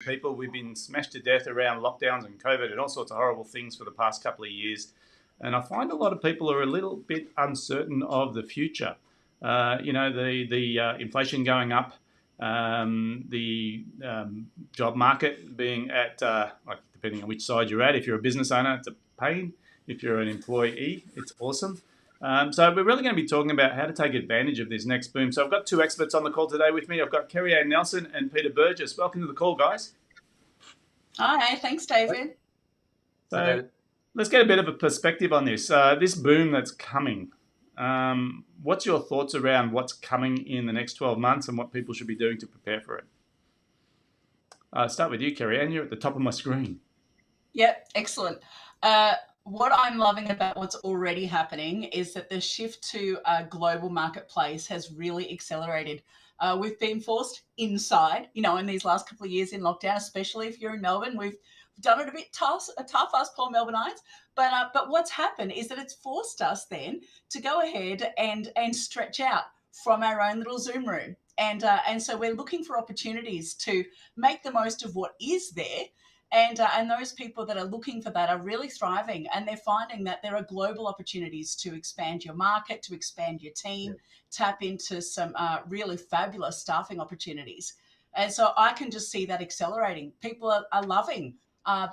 people. We've been smashed to death around lockdowns and COVID and all sorts of horrible things for the past couple of years. And I find a lot of people are a little bit uncertain of the future. The inflation going up, the job market being at, depending on which side you're at. If you're a business owner, it's a pain. If you're an employee, it's awesome. So we're really going to be talking about how to take advantage of this next boom. So I've got two experts on the call today with me. I've got Kerry Ann Nelson and Peter Burgess. Welcome to the call, guys. Hi, thanks, David. So let's get a bit of a perspective on this. This boom that's coming. What's your thoughts around what's coming in the next 12 months and what people should be doing to prepare for it? Start with you, Kerry Ann. You're at the top of my screen. Yep, excellent. What I'm loving about what's already happening is that the shift to a global marketplace has really accelerated. We've been forced inside, in these last couple of years in lockdown, especially if you're in Melbourne. We've done it a bit tough, us poor Melbourneites. But what's happened is that it's forced us then to go ahead and stretch out from our own little Zoom room. And so we're looking for opportunities to make the most of what is there. And those people that are looking for that are really thriving, and they're finding that there are global opportunities to expand your market, to expand your team, tap into some really fabulous staffing opportunities. And so I can just see that accelerating. People are loving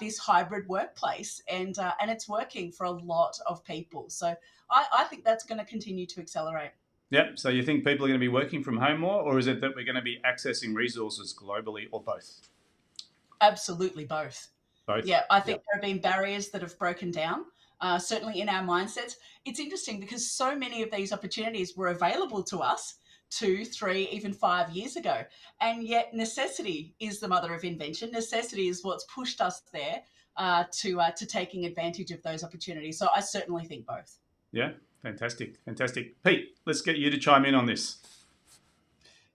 this hybrid workplace, and it's working for a lot of people. So I think that's going to continue to accelerate. Yep. So you think people are going to be working from home more, or is it that we're going to be accessing resources globally, or both? Absolutely both. Both. Yeah, I think there have been barriers that have broken down, certainly in our mindsets. It's interesting because so many of these opportunities were available to us 2, 3, even 5 years ago. And yet necessity is the mother of invention. Necessity is what's pushed us there to taking advantage of those opportunities. So I certainly think both. Yeah, fantastic. Pete, let's get you to chime in on this.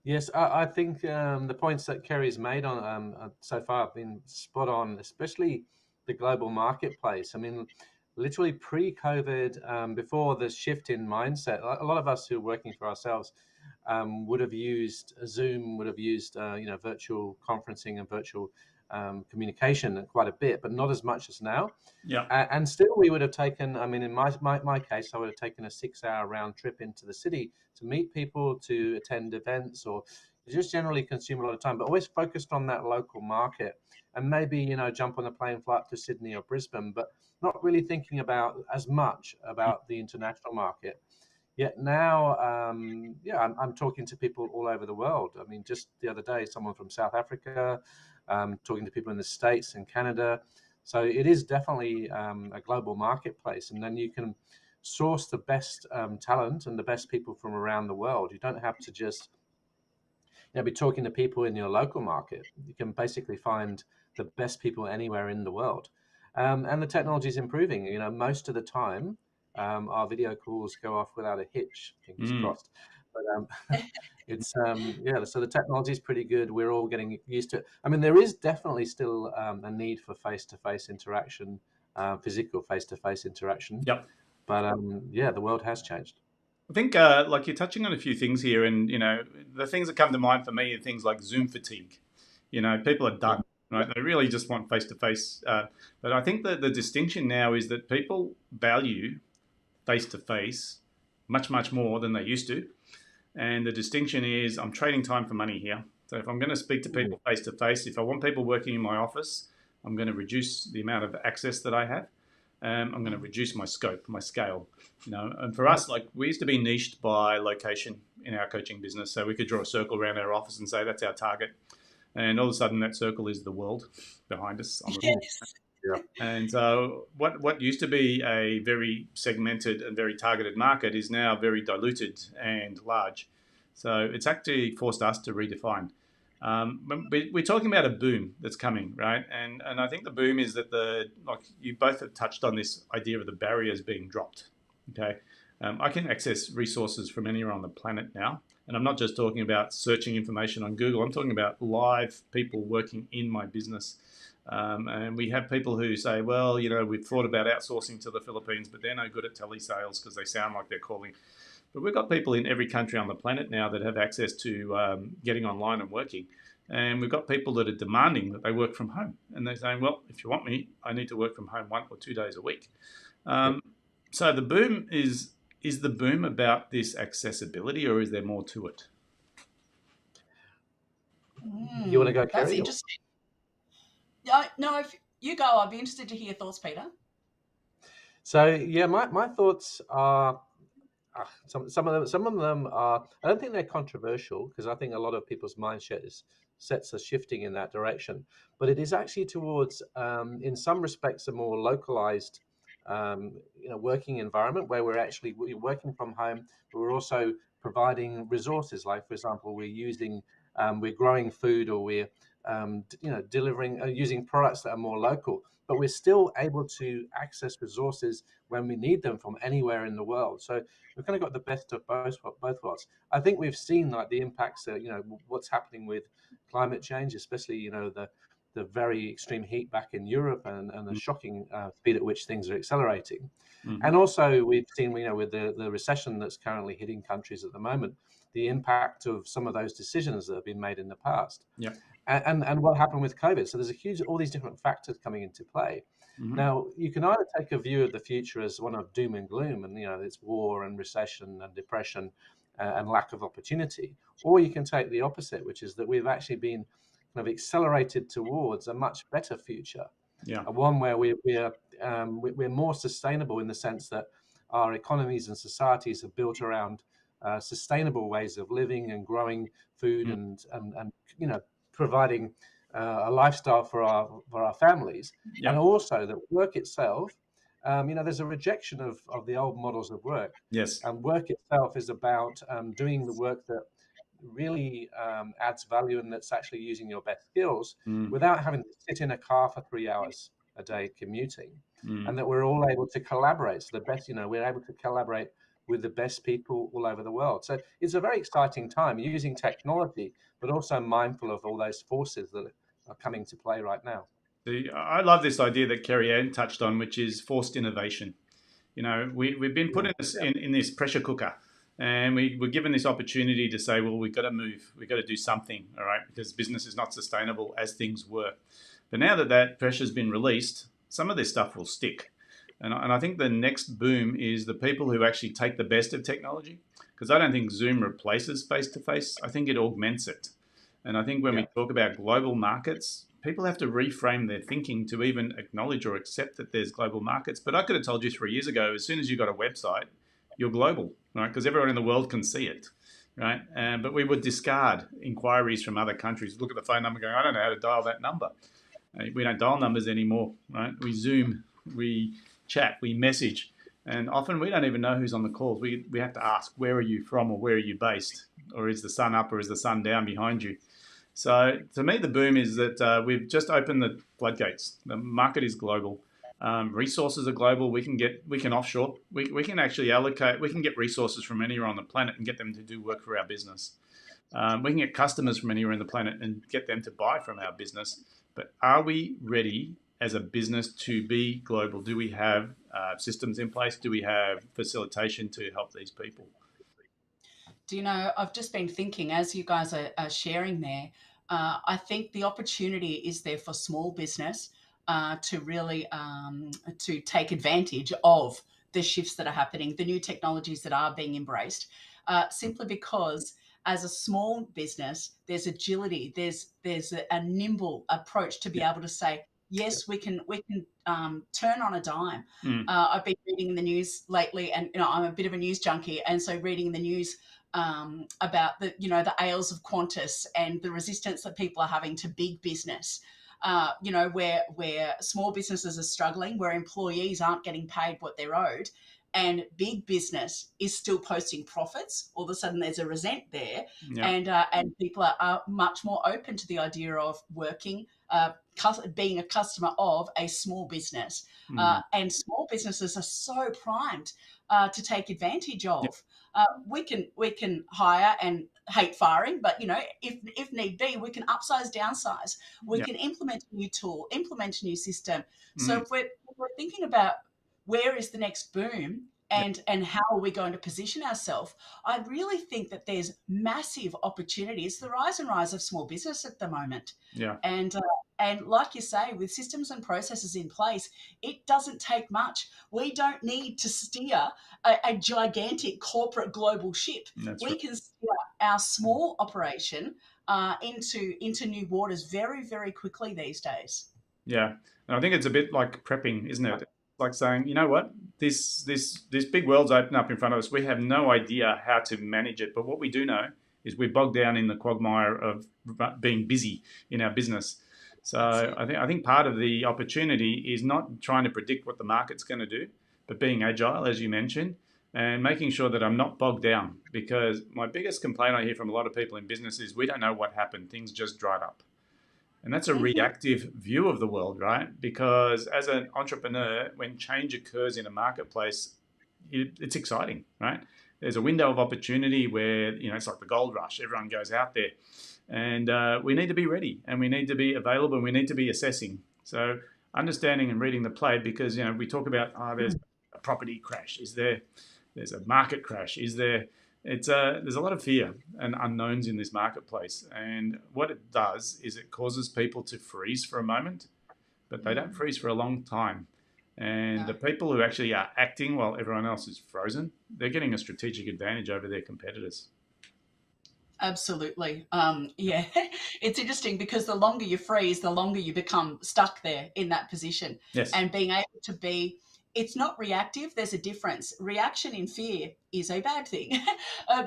Yes, I think the points that Kerry's made on so far have been spot on, especially the global marketplace. I mean, literally pre-COVID, before the shift in mindset, a lot of us who are working for ourselves would have used Zoom, would have used virtual conferencing and virtual communication quite a bit, but not as much as now. Yeah. And still we would have taken, I mean, in my case, I would have taken a 6-hour round trip into the city to meet people, to attend events, or just generally consume a lot of time, but always focused on that local market, and maybe, jump on a plane flight to Sydney or Brisbane, but not really thinking about as much about the international market. Yet now, I'm talking to people all over the world. I mean, just the other day, someone from South Africa, talking to people in the States and Canada. So it is definitely a global marketplace. And then you can source the best talent and the best people from around the world. You don't have to just be talking to people in your local market. You can basically find the best people anywhere in the world. And the technology is improving. Most of the time, our video calls go off without a hitch, fingers crossed. But it's so the technology is pretty good. We're all getting used to it. I mean, there is definitely still a need for face-to-face interaction, physical face-to-face interaction. Yep. But the world has changed. I think you're touching on a few things here, and the things that come to mind for me are things like Zoom fatigue. People are done. Right? They really just want face-to-face. But I think that the distinction now is that people value face-to-face much, much more than they used to. And the distinction is I'm trading time for money here. So if I'm going to speak to people face-to-face, if I want people working in my office, I'm going to reduce the amount of access that I have. I'm going to reduce my scope, my scale. And for us, we used to be niched by location in our coaching business. So we could draw a circle around our office and say that's our target. And all of a sudden, that circle is the world behind us. Yes. Yeah. And so what used to be a very segmented and very targeted market is now very diluted and large. So it's actually forced us to redefine. We're talking about a boom that's coming, right? And I think the boom is that you both have touched on this idea of the barriers being dropped. Okay. I can access resources from anywhere on the planet now. And I'm not just talking about searching information on Google. I'm talking about live people working in my business. And we have people who say, well, we've thought about outsourcing to the Philippines, but they're no good at telesales because they sound like they're calling. But we've got people in every country on the planet now that have access to getting online and working. And we've got people that are demanding that they work from home. And they're saying, well, if you want me, I need to work from home 1 or 2 days a week. Yep. So the boom is the boom about this accessibility, or is there more to it? You want to go, That's Kerry? interesting. No, if you go, I'd be interested to hear your thoughts, Peter. So yeah, my thoughts are some of them are. I don't think they're controversial because I think a lot of people's sets are shifting in that direction. But it is actually towards, in some respects, a more localized, working environment where we're working from home, but we're also providing resources. Like, for example, we're growing food, or we're delivering using products that are more local, but we're still able to access resources when we need them from anywhere in the world. So we've kind of got the best of both worlds. I think we've seen like the impacts, what's happening with climate change, especially the very extreme heat back in Europe, and the shocking speed at which things are accelerating. Mm-hmm. And also we've seen, with the recession that's currently hitting countries at the moment, the impact of some of those decisions that have been made in the past. Yeah. And what happened with COVID. So there's all these different factors coming into play. Mm-hmm. Now, you can either take a view of the future as one of doom and gloom, and it's war and recession and depression and lack of opportunity, or you can take the opposite, which is that we've actually been kind of accelerated towards a much better future. Yeah. One where we're more sustainable, in the sense that our economies and societies are built around sustainable ways of living and growing food, and providing a lifestyle for our families. Yeah. And also that work itself, there's a rejection of the old models of work. Yes. And work itself is about doing the work that really adds value, and that's actually using your best skills without having to sit in a car for 3 hours a day commuting. And that we're all able to collaborate. So the best, we're able to collaborate with the best people all over the world. So it's a very exciting time using technology, but also mindful of all those forces that are coming to play right now. I love this idea that Kerry Ann touched on, which is forced innovation. We've been put in this pressure cooker, and we're given this opportunity to say, well, we've got to move, we've got to do something, all right, because business is not sustainable as things were. But now that pressure's been released, some of this stuff will stick. And I think the next boom is the people who actually take the best of technology, because I don't think Zoom replaces face-to-face. I think it augments it. And I think when we talk about global markets, people have to reframe their thinking to even acknowledge or accept that there's global markets. But I could have told you 3 years ago, as soon as you got a website, you're global, right? Because everyone in the world can see it, right? But we would discard inquiries from other countries. Look at the phone number going, I don't know how to dial that number. We don't dial numbers anymore, right? We Zoom, we chat, we message. And often we don't even know who's on the calls. We have to ask, where are you from, or where are you based? Or is the sun up or is the sun down behind you? So to me, the boom is that we've just opened the floodgates. The market is global. Resources are global. We can offshore. We can actually allocate. We can get resources from anywhere on the planet and get them to do work for our business. We can get customers from anywhere in the planet and get them to buy from our business. But are we ready as a business to be global? Do we have systems in place? Do we have facilitation to help these people? I've just been thinking, as you guys are sharing there, I think the opportunity is there for small business to really to take advantage of the shifts that are happening, the new technologies that are being embraced, simply because as a small business, there's agility, there's a nimble approach to be able to say, yes, we can turn on a dime. I've been reading the news lately, and I'm a bit of a news junkie, and so reading the news about the ails of Qantas and the resistance that people are having to big business. Where small businesses are struggling, where employees aren't getting paid what they're owed, and big business is still posting profits. All of a sudden, there's a resent there, and people are much more open to the idea of working, being a customer of a small business, and small businesses are so primed to take advantage of. We can hire and hate firing, but if need be, we can upsize, downsize. We can implement a new tool, implement a new system. So if we're thinking about where is the next boom, and how are we going to position ourselves? I really think that there's massive opportunity. It's the rise and rise of small business at the moment. Yeah. And like you say, with systems and processes in place, it doesn't take much. We don't need to steer a gigantic corporate global ship. That's We right. can steer our small operation into new waters very, very quickly these days. Yeah, and I think it's a bit like prepping, isn't it? Like saying, you know what, this big world's open up in front of us. We have no idea how to manage it, but what we do know is we're bogged down in the quagmire of being busy in our business. That's So it. I think part of the opportunity is not trying to predict what the market's going to do, but being agile, as you mentioned, and making sure that I'm not bogged down. Because my biggest complaint I hear from a lot of people in business is we don't know what happened. Things just dried up. And that's a Mm-hmm. reactive view of the world, right? Because as an entrepreneur, when change occurs in a marketplace, it's exciting, right? There's a window of opportunity where, it's like the gold rush. Everyone goes out there. And we need to be ready and we need to be available and we need to be assessing. So understanding and reading the play because, we talk about, there's a property crash. There's a market crash? There's a lot of fear and unknowns in this marketplace, and what it does is it causes people to freeze for a moment, but they don't freeze for a long time. And No. the people who actually are acting while everyone else is frozen, they're getting a strategic advantage over their competitors. Absolutely. Yeah, it's interesting because the longer you freeze, the longer you become stuck there in that position. Yes. And being able to it's not reactive, there's a difference. Reaction in fear is a bad thing.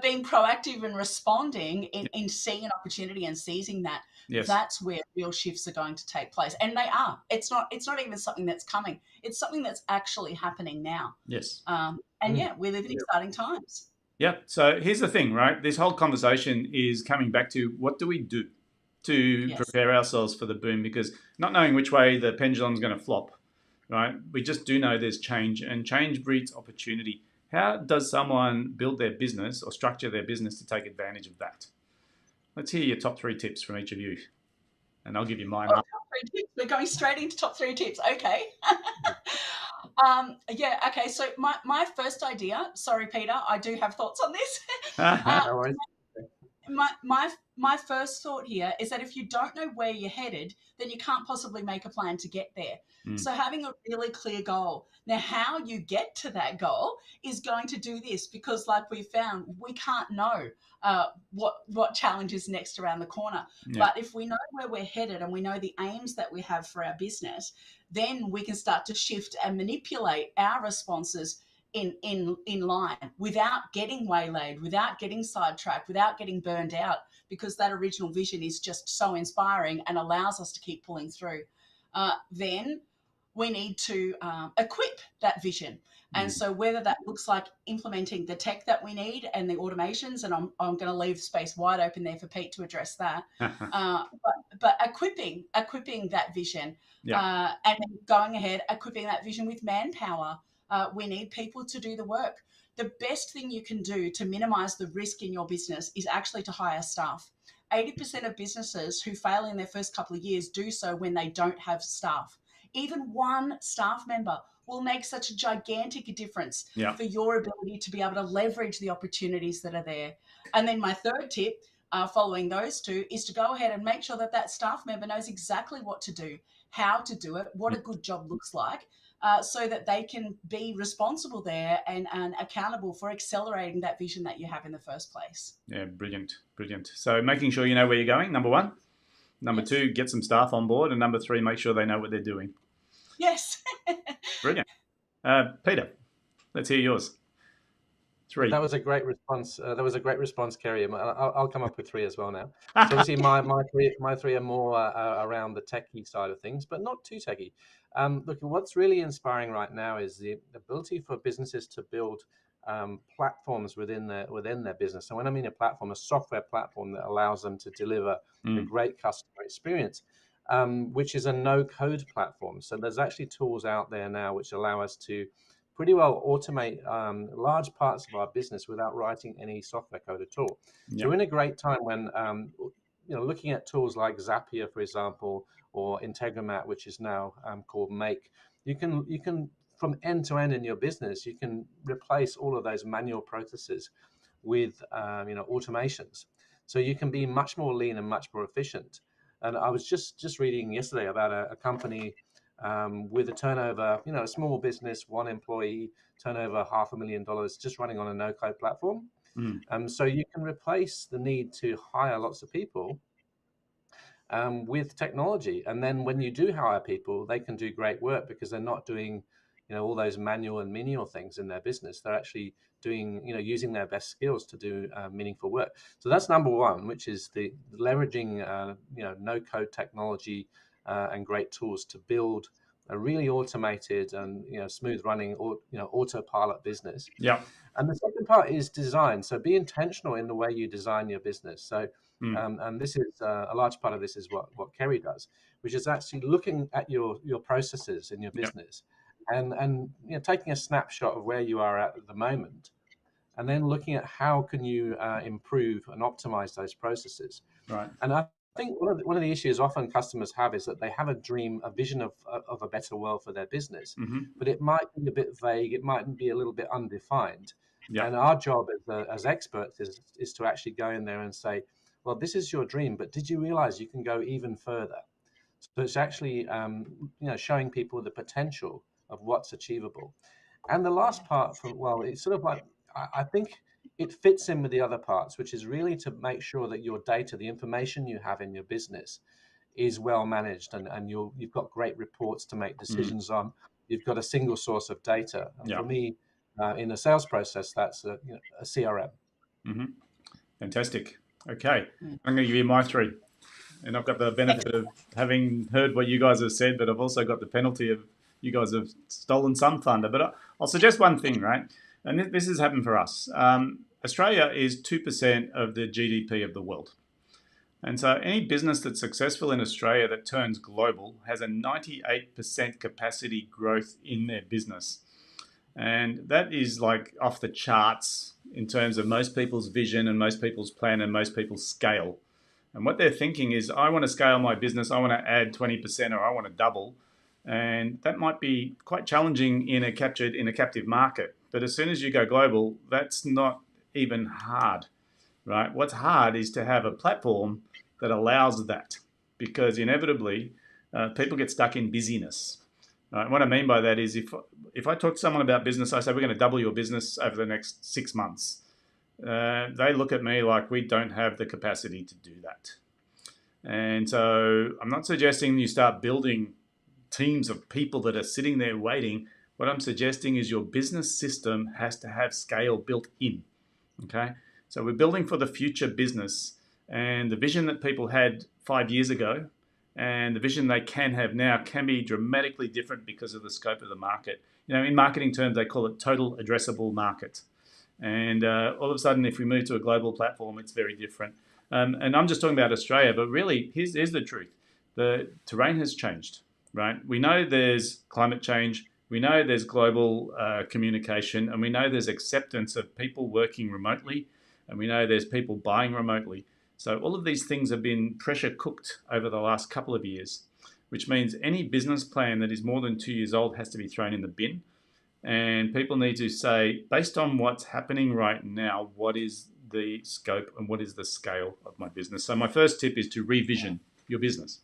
Being proactive and responding in seeing an opportunity and seizing that, Yes. that's where real shifts are going to take place. And they are. It's not even something that's coming. It's something that's actually happening now. Yes. And yeah, we live in exciting times. Yeah. So here's the thing, right? This whole conversation is coming back to what do we do to Yes. prepare ourselves for the boom? Because not knowing which way the pendulum's going to flop, right? We just do know there's change, and change breeds opportunity. How does someone build their business or structure their business to take advantage of that? Let's hear your top 3 tips from each of you, and I'll give you mine Oh, after. top three tips. We're going straight into top three tips. Okay. Yeah. Okay. So my first idea. Sorry, Peter. I do have thoughts on this. uh, No worries. my first thought here is that if you don't know where you're headed, then you can't possibly make a plan to get there. Mm. So having a really clear goal. Now, how you get to that goal is going to do this because, like we found, we can't know what challenge is next around the corner. Yeah. But if we know where we're headed and we know the aims that we have for our business, then we can start to shift and manipulate our responses in line without getting waylaid, without getting sidetracked, without getting burned out, because that original vision is just so inspiring and allows us to keep pulling through. Then we need to equip that vision. And so whether that looks like implementing the tech that we need and the automations, and I'm going to leave space wide open there for Pete to address that, but equipping that vision, Yeah. and then going ahead, equipping that vision with manpower. We need people to do the work. The best thing you can do to minimize the risk in your business is actually to hire staff. 80% of businesses who fail in their first couple of years do so when they don't have staff. Even one staff member will make such a gigantic difference Yeah. for your ability to be able to leverage the opportunities that are there. And then my third tip, following those two, is to go ahead and make sure that that staff member knows exactly what to do, how to do it, what a good job looks like, so that they can be responsible there and accountable for accelerating that vision that you have in the first place. Yeah. Brilliant. Brilliant. So making sure you know where you're going, number one. Number Yes. 2, get some staff on board. And number 3, make sure they know what they're doing. Yes. Brilliant. Peter, let's hear yours. 3. That was a great response, Kerry. I'll come up with 3 as well now. So obviously, my three are more around the techie side of things, but not too techie. Look, what's really inspiring right now is the ability for businesses to build platforms within their business. And when I mean a platform, a software platform that allows them to deliver a great customer experience, which is a no-code platform. So there's actually tools out there now which allow us to pretty well automate large parts of our business without writing any software code at all. Yep. So we're in a great time when looking at tools like Zapier, for example, or Integromat, which is now called Make, you can from end to end in your business, you can replace all of those manual processes with automations. So you can be much more lean and much more efficient. And I was just reading yesterday about a company with a turnover, a small business, one employee, turnover $500,000, just running on a no-code platform. So you can replace the need to hire lots of people with technology. And then when you do hire people, they can do great work because they're not doing, all those manual and menial things in their business. They're actually doing, using their best skills to do meaningful work. So that's number one, which is the leveraging, no-code technology and great tools to build a really automated and smooth running or autopilot business. Yeah. And the second part is design. So be intentional in the way you design your business. So and this is a large part of this is what Kerry does, which is actually looking at your processes in your business, and taking a snapshot of where you are at the moment, and then looking at how can you improve and optimize those processes. Right. And I think one of the issues often customers have is that they have a dream, a vision of a better world for their business, but it might be a bit vague. It might be a little bit undefined. Yeah. And our job as experts is to actually go in there and say, well, this is your dream, but did you realize you can go even further? So it's actually, showing people the potential of what's achievable. And the last part, it's sort of like, I think it fits in with the other parts, which is really to make sure that your data, the information you have in your business, is well managed, and you've got great reports to make decisions on. You've got a single source of data. And for me, in the sales process, that's a CRM. Fantastic. Okay, I'm going to give you my three. And I've got the benefit of having heard what you guys have said, but I've also got the penalty of you guys have stolen some thunder. But I'll suggest one thing, right? And this has happened for us. Australia is 2% of the GDP of the world. And so any business that's successful in Australia that turns global has a 98% capacity growth in their business. And that is like off the charts in terms of most people's vision and most people's plan and most people's scale. And what they're thinking is, I want to scale my business, I want to add 20% or I want to double. And that might be quite challenging in a captive market. But as soon as you go global, that's not even hard, right? What's hard is to have a platform that allows that, because inevitably people get stuck in busyness. Right? What I mean by that is if I talk to someone about business, I say, we're going to double your business over the next 6 months. They look at me like we don't have the capacity to do that. And so I'm not suggesting you start building teams of people that are sitting there waiting. What I'm suggesting is your business system has to have scale built in. Okay? So we're building for the future business, and the vision that people had 5 years ago and the vision they can have now can be dramatically different because of the scope of the market. In marketing terms, they call it total addressable market. And all of a sudden, if we move to a global platform, it's very different. And I'm just talking about Australia, but really, here's the truth. The terrain has changed, right? We know there's climate change. We know there's global communication, and we know there's acceptance of people working remotely, and we know there's people buying remotely. So all of these things have been pressure cooked over the last couple of years, which means any business plan that is more than 2 years old has to be thrown in the bin. And people need to say, based on what's happening right now, what is the scope and what is the scale of my business? So my first tip is to revision your business.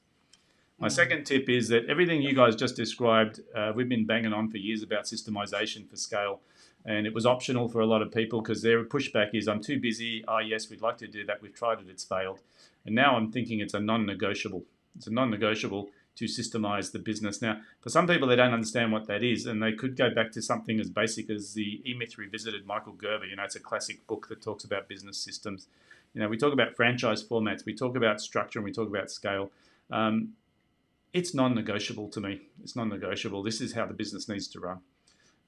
My second tip is that everything you guys just described, we've been banging on for years about systemization for scale. And it was optional for a lot of people because their pushback is, I'm too busy. Oh, yes, we'd like to do that. We've tried it. It's failed. And now I'm thinking it's a non-negotiable. It's a non-negotiable to systemize the business. Now, for some people, they don't understand what that is, and they could go back to something as basic as the E-Myth Revisited, Michael Gerber. It's a classic book that talks about business systems. We talk about franchise formats, we talk about structure, and we talk about scale. It's non-negotiable to me. It's non-negotiable. This is how the business needs to run.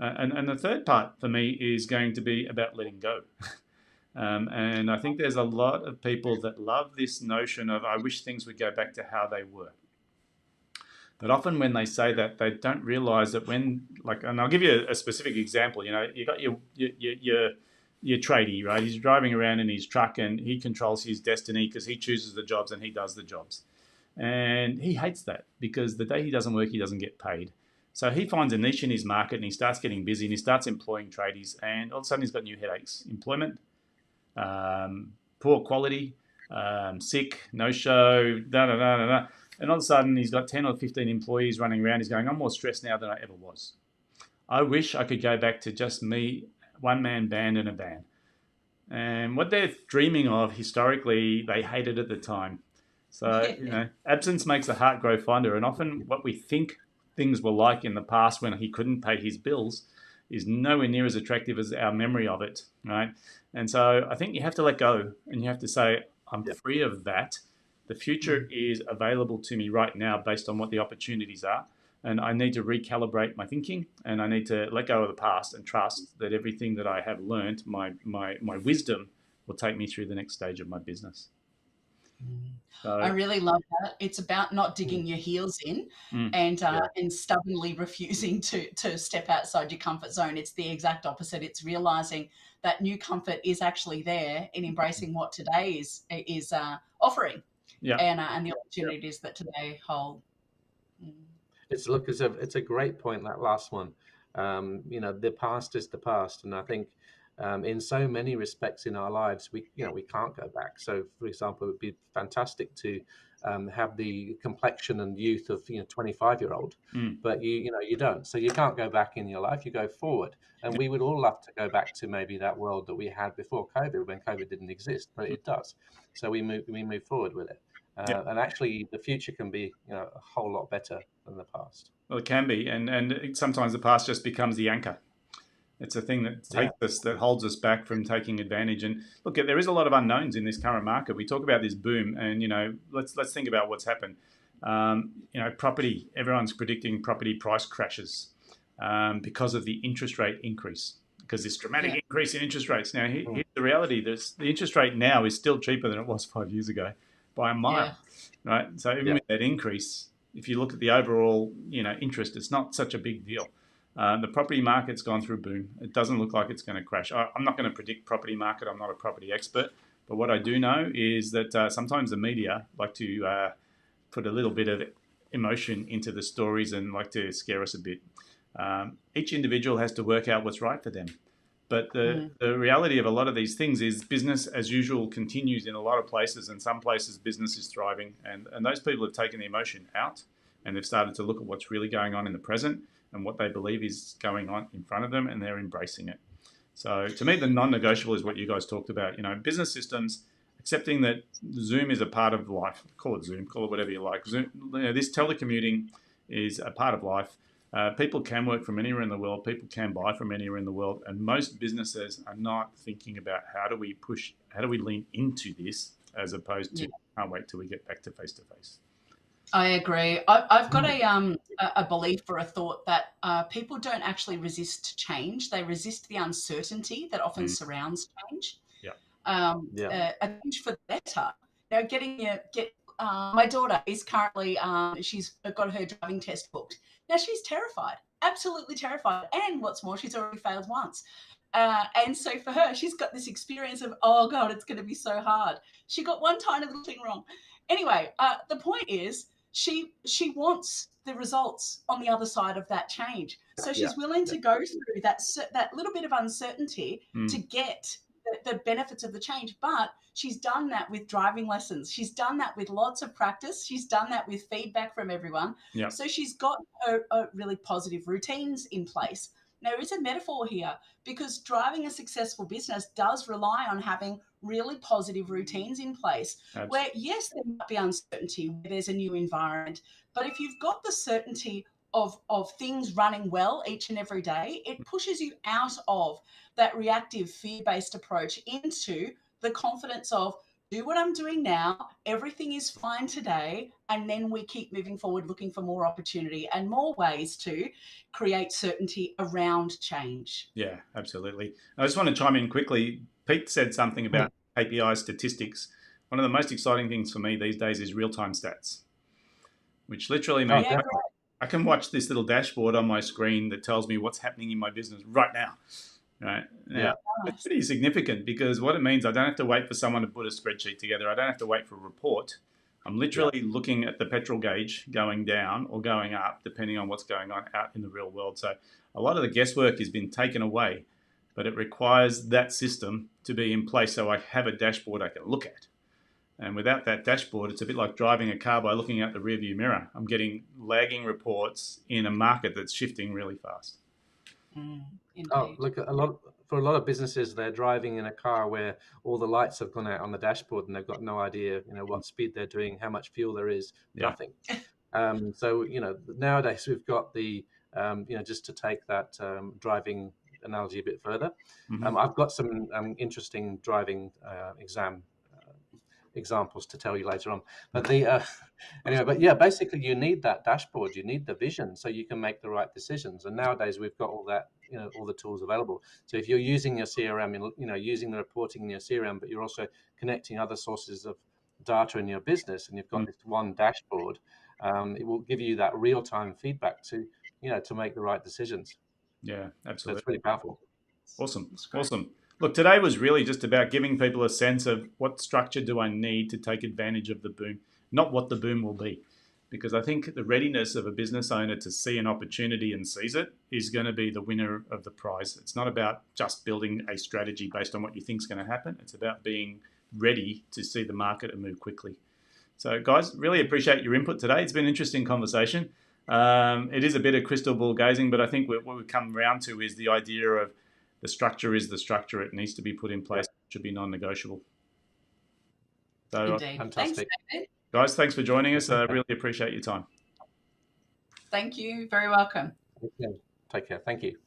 And the third part for me is going to be about letting go. And I think there's a lot of people that love this notion of, I wish things would go back to how they were. But often when they say that, they don't realize that and I'll give you a specific example. You got your tradie, right? He's driving around in his truck and he controls his destiny because he chooses the jobs and he does the jobs. And he hates that because the day he doesn't work, he doesn't get paid. So he finds a niche in his market and he starts getting busy and he starts employing tradies, and all of a sudden he's got new headaches: employment, poor quality, sick, no show, da da da da da. And all of a sudden he's got 10 or 15 employees running around. He's going, I'm more stressed now than I ever was. I wish I could go back to just me, one man band and a band. And what they're dreaming of historically, they hated at the time. So, absence makes the heart grow fonder. And often what we think things were like in the past when he couldn't pay his bills is nowhere near as attractive as our memory of it, right? And so I think you have to let go and you have to say, I'm free of that. The future is available to me right now based on what the opportunities are. And I need to recalibrate my thinking, and I need to let go of the past and trust that everything that I have learned, my wisdom, will take me through the next stage of my business. So, I really love that. It's about not digging your heels in and stubbornly refusing to step outside your comfort zone. It's the exact opposite. It's realizing that new comfort is actually there and embracing what today is offering, and the opportunities that today hold. It's a great point, that last one. The past is the past, and I think in so many respects in our lives, we can't go back. So, for example, it would be fantastic to have the complexion and youth of 25-year-old, but you don't. So you can't go back in your life. You go forward, and we would all love to go back to maybe that world that we had before COVID, when COVID didn't exist, but it does. So we move forward with it. And actually, the future can be a whole lot better than the past. Well, it can be, and sometimes the past just becomes the anchor. It's a thing that takes us, that holds us back from taking advantage. And look, there is a lot of unknowns in this current market. We talk about this boom, and let's think about what's happened. Property. Everyone's predicting property price crashes because of the interest rate increase. Because this dramatic increase in interest rates. Now, here's the reality: the interest rate now is still cheaper than it was 5 years ago by a mile, right? So even with that increase, if you look at the overall, interest, it's not such a big deal. The property market's gone through a boom. It doesn't look like it's going to crash. I'm not going to predict property market. I'm not a property expert. But what I do know is that sometimes the media like to put a little bit of emotion into the stories and like to scare us a bit. Each individual has to work out what's right for them. But the reality of a lot of these things is business as usual continues in a lot of places, and some places business is thriving. And those people have taken the emotion out and they've started to look at what's really going on in the present and what they believe is going on in front of them, and they're embracing it. So to me, the non-negotiable is what you guys talked about. Business systems, accepting that Zoom is a part of life. Call it Zoom, call it whatever you like. Zoom, this telecommuting is a part of life. People can work from anywhere in the world. People can buy from anywhere in the world. And most businesses are not thinking about how do we lean into this, as opposed to can't wait till we get back to face-to-face. I agree. I've got a belief or a thought that people don't actually resist change. They resist the uncertainty that often surrounds change. A change for the better. My daughter is currently she's got her driving test booked. Now she's terrified, absolutely terrified, and what's more, she's already failed once. And so for her, she's got this experience of, oh God, it's going to be so hard. She got one tiny little thing wrong. Anyway, the point is, she wants the results on the other side of that change. So she's willing to go through that little bit of uncertainty to get the benefits of the change. But she's done that with driving lessons. She's done that with lots of practice. She's done that with feedback from everyone. Yep. So she's got a really positive routines in place. Now, there is a metaphor here, because driving a successful business does rely on having really positive routines in place. Absolutely. Where, yes, there might be uncertainty, where there's a new environment, but if you've got the certainty of things running well each and every day, it pushes you out of that reactive fear-based approach into the confidence of, do what I'm doing now, everything is fine today, and then we keep moving forward looking for more opportunity and more ways to create certainty around change. Yeah, absolutely. I just want to chime in quickly. Pete said something about KPI statistics. One of the most exciting things for me these days is real-time stats, which literally means I can watch this little dashboard on my screen that tells me what's happening in my business right now. Right now, it's pretty significant, because what it means, I don't have to wait for someone to put a spreadsheet together. I don't have to wait for a report. I'm literally looking at the petrol gauge going down or going up, depending on what's going on out in the real world. So a lot of the guesswork has been taken away, but it requires that system to be in place so I have a dashboard I can look at. And without that dashboard, it's a bit like driving a car by looking out the rearview mirror. I'm getting lagging reports in a market that's shifting really fast. Oh, look, for a lot of businesses, they're driving in a car where all the lights have gone out on the dashboard, and they've got no idea, what speed they're doing, how much fuel there is, nothing. So, nowadays we've got the, just to take that driving analogy a bit further, I've got some interesting driving examples to tell you later on. But basically you need that dashboard, you need the vision so you can make the right decisions. And nowadays we've got all that, all the tools available. So if you're using your CRM, using the reporting in your CRM, but you're also connecting other sources of data in your business, and you've got this one dashboard, it will give you that real-time feedback to make the right decisions. Yeah, absolutely. So it's really powerful. Awesome. Look, today was really just about giving people a sense of what structure do I need to take advantage of the boom, not what the boom will be. Because I think the readiness of a business owner to see an opportunity and seize it is going to be the winner of the prize. It's not about just building a strategy based on what you think is going to happen. It's about being ready to see the market and move quickly. So, guys, really appreciate your input today. It's been an interesting conversation. It is a bit of crystal ball gazing, but I think what we've come around to is the idea of the structure is the structure. It needs to be put in place. It should be non-negotiable. So, Indeed. Fantastic. Thanks, David. Guys, thanks for joining us. I really appreciate your time. Thank you. Very welcome. Take care. Thank you.